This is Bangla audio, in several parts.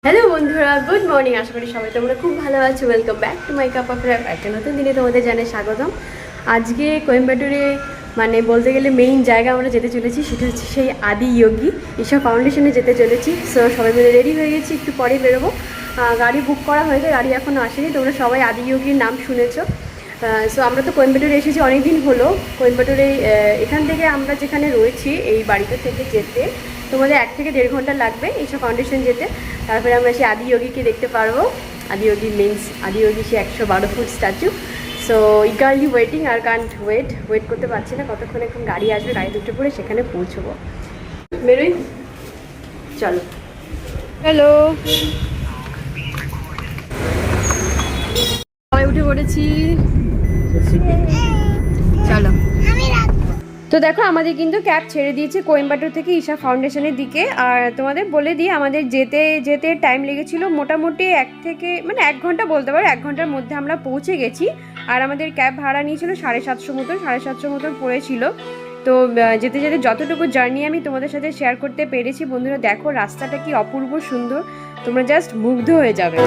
হ্যালো বন্ধুরা, গুড মর্নিং। আশা করি সবাই তোমরা খুব ভালো আছো। Welcome back to my cup of rap. একটা নতুন দিনে তোমাদের জানাই স্বাগতম। আজকে কোয়েম্বাটুরে মানে বলতে গেলে মেইন জায়গা আমরা যেতে চলেছি, সেটা হচ্ছে সেই আদি যোগী ঈশা ফাউন্ডেশনে যেতে চলেছি। সো সবাই মিলে রেডি হয়ে গেছি, একটু পরেই বেরোবো। গাড়ি বুক করা হয়েছে, গাড়ি এখনও আসেনি। তোমরা সবাই আদি যোগীর নাম শুনেছো। সো আমরা তো কোয়েম্বাটুরে এসেছি অনেক দিন হলো। কোয়েম্বাটুরে এখান থেকে আমরা যেখানে রয়েছি এই বাড়িটা থেকে যেতে তোমাদের 1 থেকে 1.5 ঘন্টা লাগবে ঈশা ফাউন্ডেশন যেতে। তারপরে আমরা সেই আদি যোগীকে দেখতে পারবো। আদি যোগী মিন্স আদি যোগী সে 112 feet statue. So eagerly waiting, আর কান্ট ওয়েট করতে পারছি না কতক্ষণ এখন গাড়ি আসবে। গাড়ি দুটো পরে সেখানে পৌঁছবো। বেরোই, চলো। হ্যালো, সবাই উঠে পড়েছি, চলো। তো দেখো আমাদের কিন্তু ক্যাব ছেড়ে দিয়েছে কোয়েম্বাটুর থেকে ঈশা ফাউন্ডেশনের দিকে। আর তোমাদের বলে দিই, আমাদের যেতে যেতে টাইম লেগেছিল মোটামুটি 1 ঘন্টা বলতে পারো। 1 ঘন্টার মধ্যে আমরা পৌঁছে গেছি। আর আমাদের ক্যাব ভাড়া নিয়েছিল 750 মতন পড়েছিল। তো যেতে যেতে যতটুকু জার্নি আমি তোমাদের সাথে শেয়ার করতে পেরেছি বন্ধুরা, দেখো রাস্তাটা কি অপূর্ব সুন্দর, তোমরা জাস্ট মুগ্ধ হয়ে যাবে।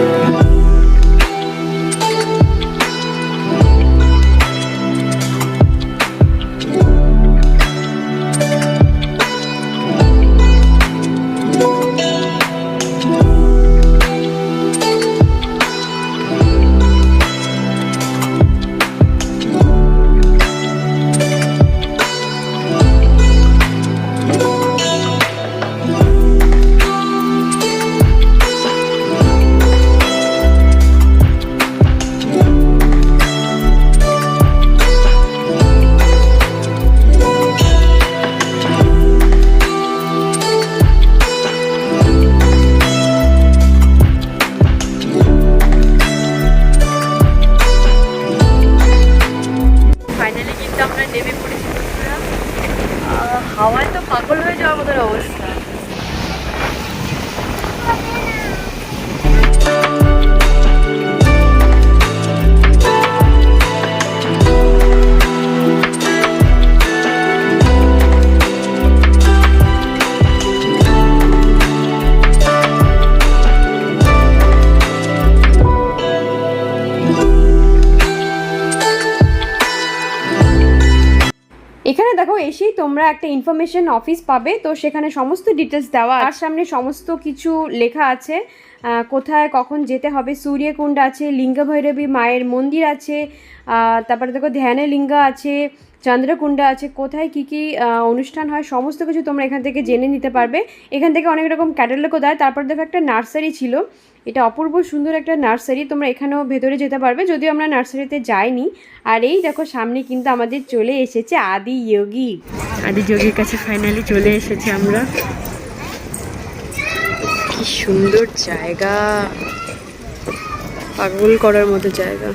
হাওয়ায় তো পাগল হয়ে যাওয়ার মতন অবস্থা। এখানে দেখো এসেই তোমরা একটা ইনফরমেশন অফিস পাবে। তো সেখানে সমস্ত ডিটেলস দেওয়া, আর সামনে সমস্ত কিছু লেখা আছে, কোথায় কখন যেতে হবে। সূর্যকুণ্ড আছে, লিঙ্গ ভৈরবী মায়ের মন্দির আছে, তারপরে দেখো ধ্যানে লিঙ্গ আছে, চন্দ্রকুণ্ড আছে, কোথায় কী কী অনুষ্ঠান হয় সমস্ত কিছু তোমরা এখান থেকে জেনে নিতে পারবে। এখান থেকে অনেক রকম ক্যাটালগও দেয়। তারপর দেখো একটা নার্সারি ছিল, এটা অপূর্ব সুন্দর একটা নার্সারি, তোমরা এখানেও ভেতরে যেতে পারবে, যদিও আমরা নার্সারিতে যাইনি। আর এই দেখো সামনে কিন্তু আমাদের চলে এসেছে আদি যোগী। আদি যোগীর কাছে ফাইনালি চলে এসেছি আমরা। কি সুন্দর জায়গা, পাগল করার মতো জায়গা।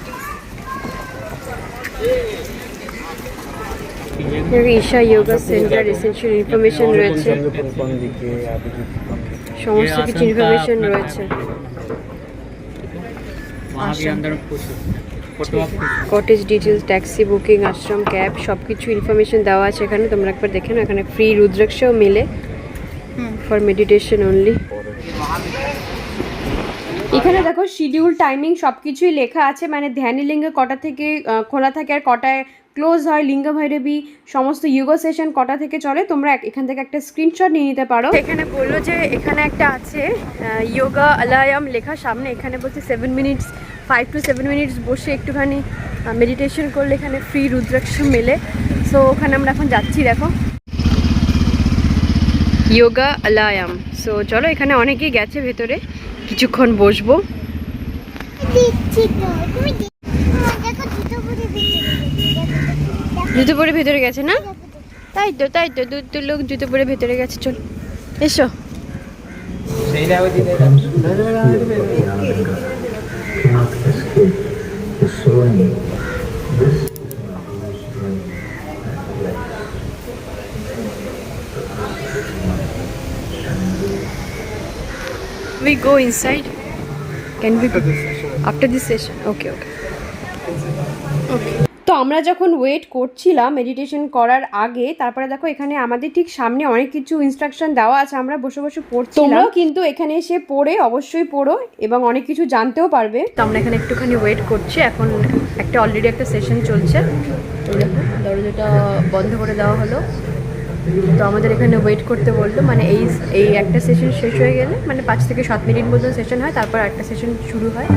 Isha Yoga center essential information রয়েছে, সমস্ত কিছু ইনফরমেশন রয়েছে। Cottage details, taxi booking, ashram, cab, সব কিছু ইনফরমেশন দেওয়া আছে এখানে। তোমরা একবার দেখে নাও, এখানে ফ্রি রুদ্রাক্ষও মেলে ফর মেডিটেশন অনলি। এখানে দেখো শিডিউল, টাইমিং সব কিছুই লেখা আছে, মানে ধ্যানলিঙ্গ কটা থেকে খোলা থাকে আর কটায় ক্লোজ হয়, লিঙ্গ ভৈরবী সমস্ত যোগা সেশন কটা থেকে চলে। তোমরা এখান থেকে একটা স্ক্রিনশট নিয়ে নিতে পারো। এখানে বললো যে এখানে একটা আছে যোগা আলায়াম লেখা সামনে, এখানে বলছে 5 to 7 মিনিটস বসে একটুখানি মেডিটেশন করলে এখানে ফ্রি রুদ্রাক্ষ মেলে। সো ওখানে আমরা এখন যাচ্ছি, দেখো যোগা আলায়াম। সো চলো, এখানে অনেকেই গেছে ভেতরে, কিছুক্ষণ বসবো। জুতো পরে ভেতরে গেছে না? তাই তো দু লোক জুতো পরে ভেতরে গেছে। চল এসো। We go inside. Can we go after this session? Okay. তো আমরা যখন ওয়েট করছিলাম মেডিটেশন করার আগে, তারপরে দেখো এখানে আমাদের ঠিক সামনে অনেক কিছু ইনস্ট্রাকশন দেওয়া আছে, আমরা বসে বসে পড়ছিলাম। তোমরাও কিন্তু এখানে এসে পড়ে অবশ্যই পড়ো এবং অনেক কিছু জানতেও পারবে। তো আমরা এখানে একটুখানি ওয়েট করছি, এখন অলরেডি একটা সেশন চলছে। দরজাটা বন্ধ করে দেওয়া হলো, তো আমাদের এখানে ওয়েট করতে বললো, মানে এই একটা সেশন শেষ হয়ে গেলে মানে 5 থেকে 7 মিনিট মতো সেশন হয়, তারপর একটা সেশন শুরু হয়।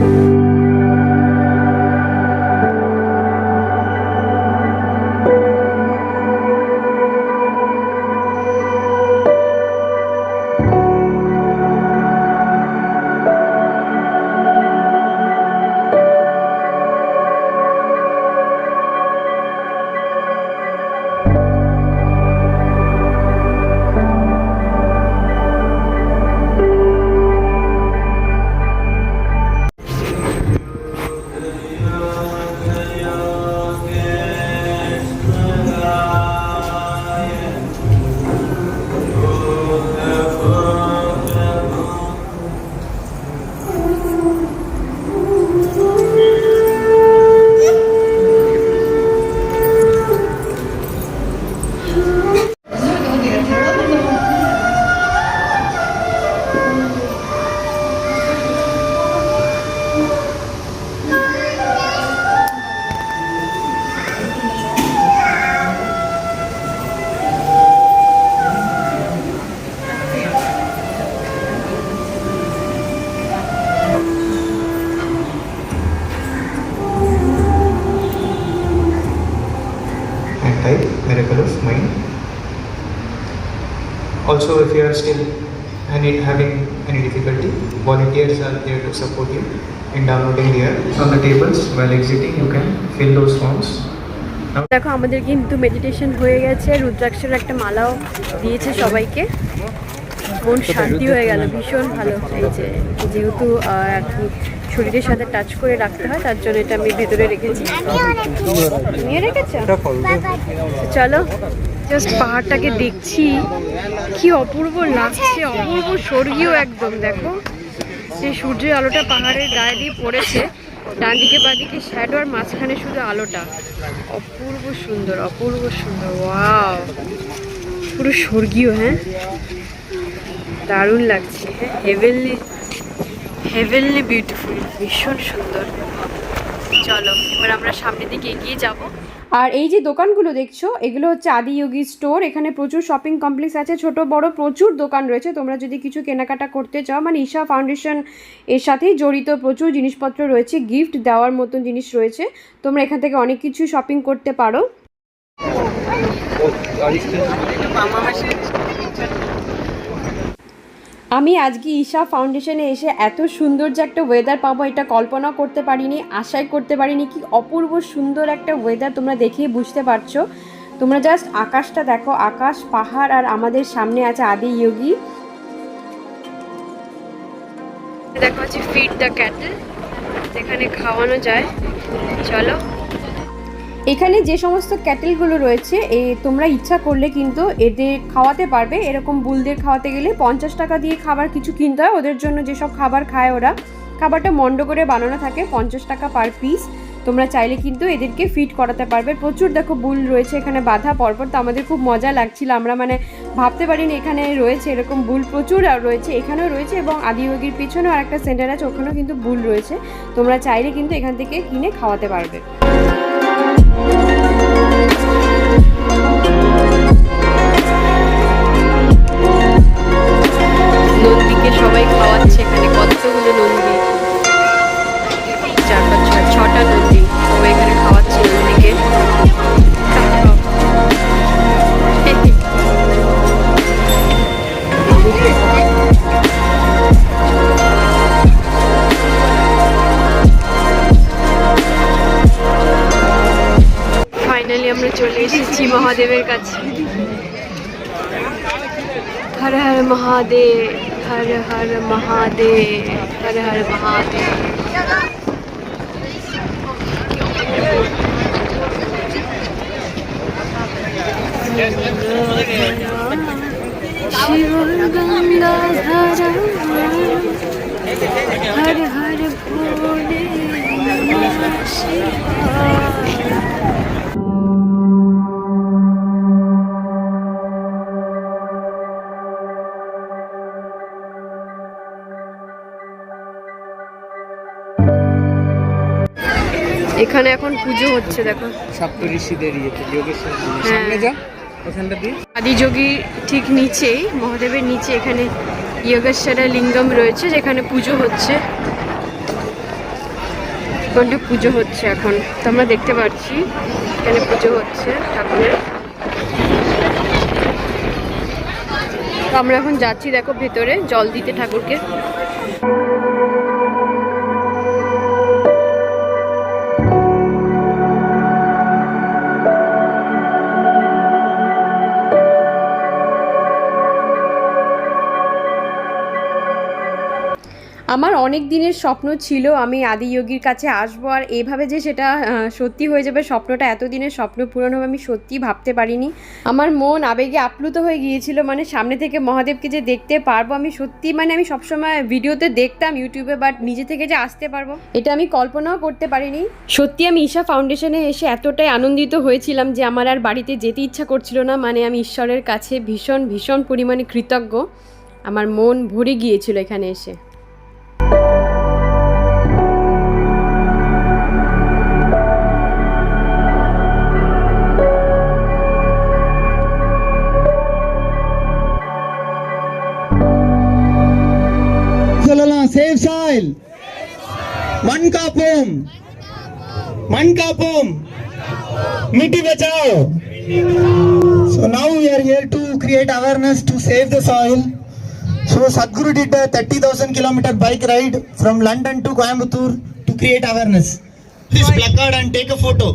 Miracle of Mind. Also, if you are still having any difficulty, volunteers are there to support you in downloading the app. On the tables, while exiting, you can fill those forms. দেখো আমাদের কিন্তু মেডিটেশন হয়ে গেছে, রুদ্রাক্ষের একটা মালাও দিয়েছে সবাইকে, মন শান্তি হয়ে গেল, ভীষণ ভালো। এই যে যেহেতু আর কি শরীরের সাথে টাচ করে রাখতে হয়, তার জন্য এটা আমি ভেতরে রেখেছি। নিয়ে রেখেছো? চলো জাস্ট পাহাড়টাকে দেখছি, কি অপূর্ব লাগছে, অপূর্ব স্বর্গীয় একদম। দেখো যে সূর্যের আলোটা পাহাড়ের গায়ে দিয়ে পড়েছে, ডান দিকে বাঁদিকে শ্যাডো আর মাঝখানে শুধু আলোটা, অপূর্ব সুন্দর, অপূর্ব সুন্দর। ওয়াও, পুরো স্বর্গীয়। হ্যাঁ, দারুণ লাগছে। হ্যাঁ, হেভেনলি বিউটিফুল, ভীষণ সুন্দর। চলো এবার আমরা সামনের দিকে এগিয়ে যাব। আর এই যে দোকানগুলো দেখছো, এগুলো হচ্ছে আদি যোগী স্টোর। এখানে প্রচুর শপিং কমপ্লেক্স আছে, ছোট বড় প্রচুর দোকান রয়েছে। তোমরা যদি কিছু কেনাকাটা করতে চাও, মানে ঈশা ফাউন্ডেশন এর সাথেই জড়িত প্রচুর জিনিসপত্র রয়েছে, গিফট দেওয়ার মতন জিনিস রয়েছে। তোমরা এখান থেকে অনেক কিছু শপিং করতে পারো। আমি আজকে ঈশা ফাউন্ডেশনে এসে এত সুন্দর যে একটা ওয়েদার পাবো এটা কল্পনা করতে পারিনি, আশাই করতে পারিনি। কি অপূর্ব সুন্দর একটা ওয়েদার, তোমরা দেখেই বুঝতে পারছো। তোমরা জাস্ট আকাশটা দেখো, আকাশ, পাহাড়, আর আমাদের সামনে আছে আদি যোগী। দেখো আছে ফিড দ্য ক্যাটল, যেখানে খাওয়ানো যায়। চলো, এখানে যে সমস্ত ক্যাটেলগুলো রয়েছে তোমরা ইচ্ছা করলে কিন্তু এদের খাওয়াতে পারবে। এরকম বুলদের খাওয়াতে গেলে 50 টাকা দিয়ে খাবার কিছু কিনতে হয়। ওদের জন্য যেসব খাবার খায় ওরা, খাবারটা মন্ড করে বানানো থাকে, 50 টাকা পার পিস। তোমরা চাইলে কিন্তু এদেরকে ফিড করাতে পারবে। প্রচুর দেখো বুল রয়েছে এখানে বাঁধা পরপর, তো আমাদের খুব মজা লাগছিল। আমরা মানে ভাবতে পারিনি এখানে রয়েছে এরকম বুল, প্রচুর রয়েছে, এখানেও রয়েছে। এবং আদি যোগীর পিছনেও আর একটা সেন্টার আছে, ওখানেও কিন্তু বুল রয়েছে। তোমরা চাইলে কিন্তু এখান থেকে কিনে খাওয়াতে পারবে। নন্দীকে সবাই খাওয়াচ্ছে এখানে, কতগুলো নন্দী, 4, 5, 6টা নন্দী সবাই এখানে খাওয়াচ্ছে নন্দীকে। ফাইনালি আমরা চলে এসেছি মহাদেবের কাছে। হর হর মহাদেব, হর হর মহাদেব, হর হর মহাদেব। শিব গঙ্গাধর হর হর ভোলে নমঃ শিবায়। এখানে এখন পুজো হচ্ছে দেখো। সপ্তঋষিদের ইয়েতে যোগেশ্বর হ্যাঁ। সামনে যা ওখানটা দিয়ে আদিযোগী ঠিক নিচেই মহাদেবের নিচে এখানে যোগেশ্বর লিঙ্গম রয়েছে যেখানে পুজো হচ্ছে। এখানটা পুজো হচ্ছে এখন, তো আমরা দেখতে পাচ্ছি এখানে পুজো হচ্ছে ঠাকুরের। তো আমরা এখন যাচ্ছি দেখো ভেতরে জল দিতে ঠাকুরকে। আমার অনেক দিনের স্বপ্ন ছিল আমি আদিযোগীর কাছে আসবো, আর এইভাবে যে সেটা সত্যি হয়ে যাবে, স্বপ্নটা এতদিনের স্বপ্ন পূরণ হবে আমি সত্যিই ভাবতে পারিনি। আমার মন আবেগে আপ্লুত হয়ে গিয়েছিল, মানে সামনে থেকে মহাদেবকে যে দেখতে পারবো আমি সত্যি, মানে আমি সবসময় ভিডিওতে দেখতাম ইউটিউবে, বাট নিজে থেকে যে আসতে পারবো এটা আমি কল্পনাও করতে পারিনি। সত্যি আমি ঈশা ফাউন্ডেশনে এসে এতটাই আনন্দিত হয়েছিলাম যে আমার আর বাড়িতে যেতে ইচ্ছা করছিল না। মানে আমি ঈশ্বরের কাছে ভীষণ ভীষণ পরিমাণে কৃতজ্ঞ, আমার মন ভরে গিয়েছিল এখানে এসে। Save soil. Man ka pum. Miti bachao. So now we are here to create awareness to save the soil. So Sadhguru did a 30,000 kilometer bike ride from London to Coimbatore to create awareness. This placard and take a photo.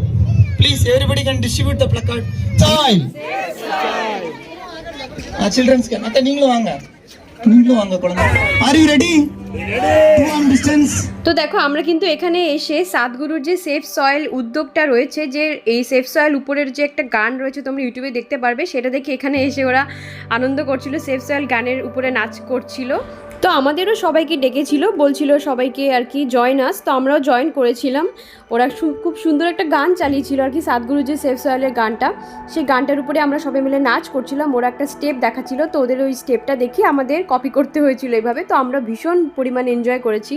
Please, everybody can distribute the placard. Soil. Children's can. Atta ninglu vanga. Are you ready? তো দেখো আমরা কিন্তু এখানে এসে সাদগুরুর যে সেফ সয়েল উদ্যোগটা রয়েছে, যে এই সেফ সয়েল উপরের যে একটা গান রয়েছে তোমরা ইউটিউবে দেখতে পারবে, সেটা দেখে এখানে এসে ওরা আনন্দ করছিল, সেফ সয়েল গানের উপরে নাচ করছিল। তো আমাদেরও সবাইকে ডেকেছিল, বলছিল সবাইকে আর কি জয়েন আস, তো আমরাও জয়েন করেছিলাম। ওরা খুব সুন্দর একটা গান চালিয়েছিল আর কি, সাদগুরু যে সেফ সয়েলের গানটা, সেই গানটার উপরে আমরা সবাই মিলে নাচ করছিলাম। ওরা একটা স্টেপ দেখাচ্ছিল, তো ওদের ওই স্টেপটা দেখে আমাদের কপি করতে হয়েছিল এইভাবে। তো আমরা ভীষণ পরিমাণে এনজয় করেছি।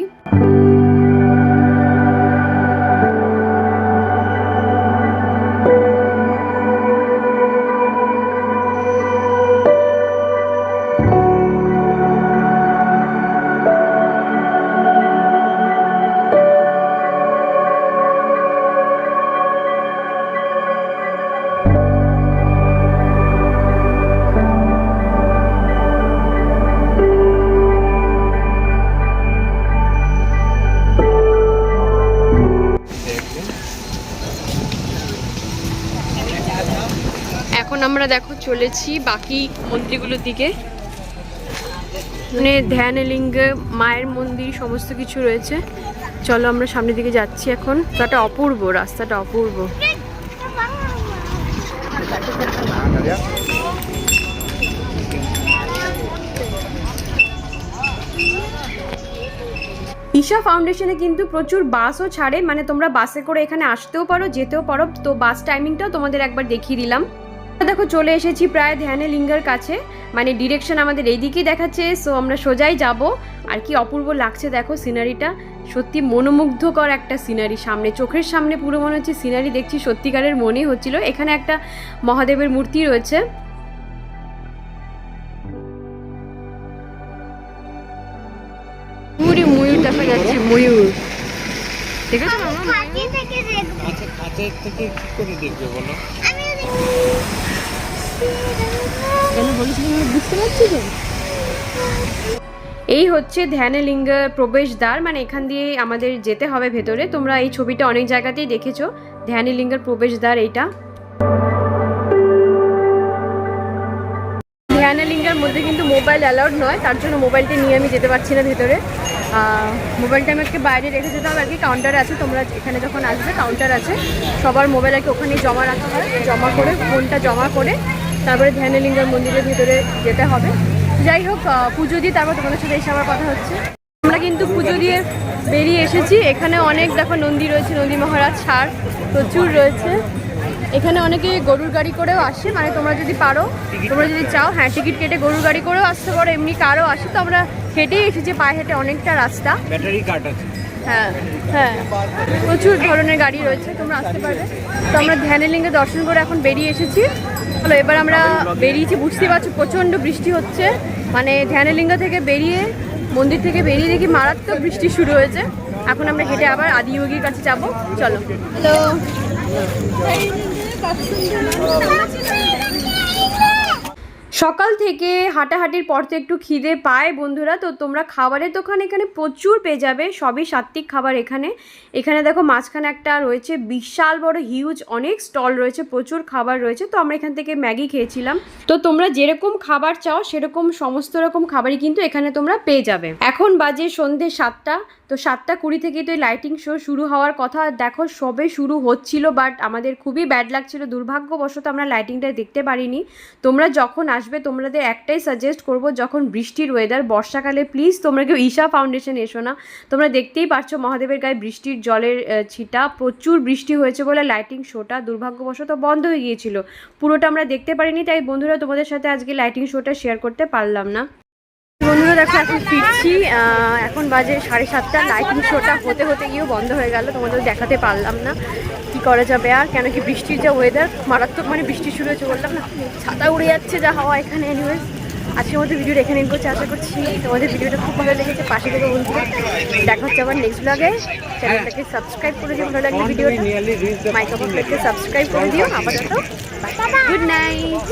এখন আমরা দেখো চলেছি বাকি মন্দিরগুলোর দিকে, মানে ধ্যানলিঙ্গ মায়ের মন্দির সমস্ত কিছু রয়েছে। চলো আমরা সামনের দিকে যাচ্ছি এখন। রাস্তাটা অপূর্ব, রাস্তাটা অপূর্ব। ঈশা ফাউন্ডেশনে কিন্তু প্রচুর বাসও ছাড়ে, মানে তোমরা বাসে করে এখানে আসতেও পারো, যেতেও পারো। তো বাস টাইমিংটাও তোমাদের একবার দেখিয়ে দিলাম। দেখো চলে এসেছি প্রায় ধ্যানলিঙ্গের কাছে, মানে ডিরেকশন আমাদের এইদিকেই দেখাচ্ছে। সো আমরা সোজাই যাব। আর কি অপূর্ব লাগছে দেখো সিনারিটা, সত্যি মনোমুগ্ধকর একটা সিনারি। সামনে চোখের সামনে পুরো মনে হচ্ছে সিনারি দেখছি, সত্যিকারের মনেই হচ্ছিল। এখানে একটা মহাদেবের মূর্তি রয়েছে। পুরো ময়ূর দেখা যাচ্ছে, ময়ূর দেখেছো না? কাছে থেকে কি করে দেখবে বলো? বুঝতে পারছি তো। এই হচ্ছে ধ্যানলিঙ্গ প্রবেশদ্বার, মানে এখান দিয়ে আমাদের যেতে হবে ভেতরে। তোমরা এই ছবিটা অনেক জায়গাতেই দেখেছো, ধ্যানলিঙ্গের প্রবেশদ্বার এইটা। ধ্যানলিঙ্গের মধ্যে কিন্তু মোবাইল অ্যালাউড নয়, তার জন্য মোবাইলটা নিয়ে আমি যেতে পারছি না ভেতরে। মোবাইলটা আমাকে বাইরে রেখে যেতে হবে আর কি। কাউন্টার আছে, তোমরা এখানে যখন আসবে কাউন্টার আছে, সবার মোবাইল আর কি ওখানে জমা রাখতে হয়। জমা করে ফোনটা জমা করে তারপরে ধ্যানলিঙ্গের মন্দিরের ভিতরে যেতে হবে। যাই হোক, পুজো দিয়ে তারপর তোমাদের সাথে এসে আমার কথা হচ্ছে। আমরা কিন্তু পুজো দিয়ে বেরিয়ে এসেছি। এখানে অনেক দেখো নন্দী রয়েছে, নন্দী মহারাজ ষাঁড় প্রচুর রয়েছে। এখানে অনেকে গরুর গাড়ি করেও আসে, মানে তোমরা যদি পারো, তোমরা যদি চাও, হ্যাঁ টিকিট কেটে গরুর গাড়ি করেও আসতে পারো, এমনি কারও আসে। তো আমরা হেঁটেই এসেছি, পায়ে হেঁটে অনেকটা রাস্তা। ব্যাটারি কার্ড আছে, হ্যাঁ হ্যাঁ, প্রচুর ধরনের গাড়ি রয়েছে, তোমরা আসতে পারবে। তো আমরা ধ্যানলিঙ্গে দর্শন করে এখন বেরিয়ে এসেছি। চলো এবার আমরা বেরিয়েছি, বুঝতে পারছো প্রচণ্ড বৃষ্টি হচ্ছে। মানে ধ্যানলিঙ্গ থেকে বেরিয়ে, মন্দির থেকে বেরিয়ে দেখি মারাত্মক বৃষ্টি শুরু হয়েছে। এখন আমরা হেঁটে আবার আদিযোগীর কাছে যাব। চলো। হ্যালো, সকাল থেকে হাঁটাহাঁটির পর তো একটু খিদে পায় বন্ধুরা। তো তোমরা খাবারের দোকান এখানে প্রচুর পেয়ে যাবে, সবই সাত্ত্বিক খাবার। এখানে দেখো মাঝখানে একটা রয়েছে বিশাল বড় হিউজ অনেক স্টল রয়েছে, প্রচুর খাবার রয়েছে। তো আমরা এখান থেকে ম্যাগি খেয়েছিলাম। তো তোমরা যেরকম খাবার চাও সেরকম সমস্ত রকম খাবারই কিন্তু এখানে তোমরা পেয়ে যাবে। এখন বাজে সন্ধে 7টা। তো 7:20 থেকেই তো এই লাইটিং শো শুরু হওয়ার কথা। দেখো সবে শুরু হচ্ছিল, বাট আমাদের খুবই ব্যাড লাগছিল, দুর্ভাগ্যবশত আমরা লাইটিংটা দেখতে পারিনি। তোমরা যখন আসবে তোমাদের একটাই সাজেস্ট করব, যখন বৃষ্টির ওয়েদার, বর্ষাকালে প্লিজ তোমরা কেউ ঈশা ফাউন্ডেশন এসো না। তোমরা দেখতেই পারছো মহাদেবের গায়ে বৃষ্টির জলের ছিটা, প্রচুর বৃষ্টি হয়েছে বলে লাইটিং শোটা দুর্ভাগ্যবশত বন্ধ হয়ে গিয়েছিল, পুরোটা আমরা দেখতে পারিনি। তাই বন্ধুরা তোমাদের সাথে আজকে লাইটিং শোটা শেয়ার করতে পারলাম না। বন্ধুরা দেখো এখন ফিরছি, এখন বাজে 7:30। লাইটিং শোটা হতে হতে গিয়েও বন্ধ হয়ে গেল, তোমাদের দেখাতে পারলাম না। কি করা যাবে আর, কেন কি বৃষ্টির যা ওয়েদার, মারাত্মক মানে বৃষ্টি শুরু হয়েছে, বললাম না ছাতা উড়ে যাচ্ছে যা হাওয়া এখানে। এনিওয়েজ আজকের মধ্যে ভিডিওটা এখানে এন্ড করছি। আশা করছি তোমাদের ভিডিওটা খুব ভালো লেগেছে, পাশে থেকে বন্ধুরা দেখা হচ্ছে আবার নেক্সট ব্লগে। চ্যানেলটাকে সাবস্ক্রাইব করে দিও, ভালো লাগলে ভিডিওটা মাই কাপ অফ লাইফকে সাবস্ক্রাইব করে দিও। আপাতত গুড নাইট।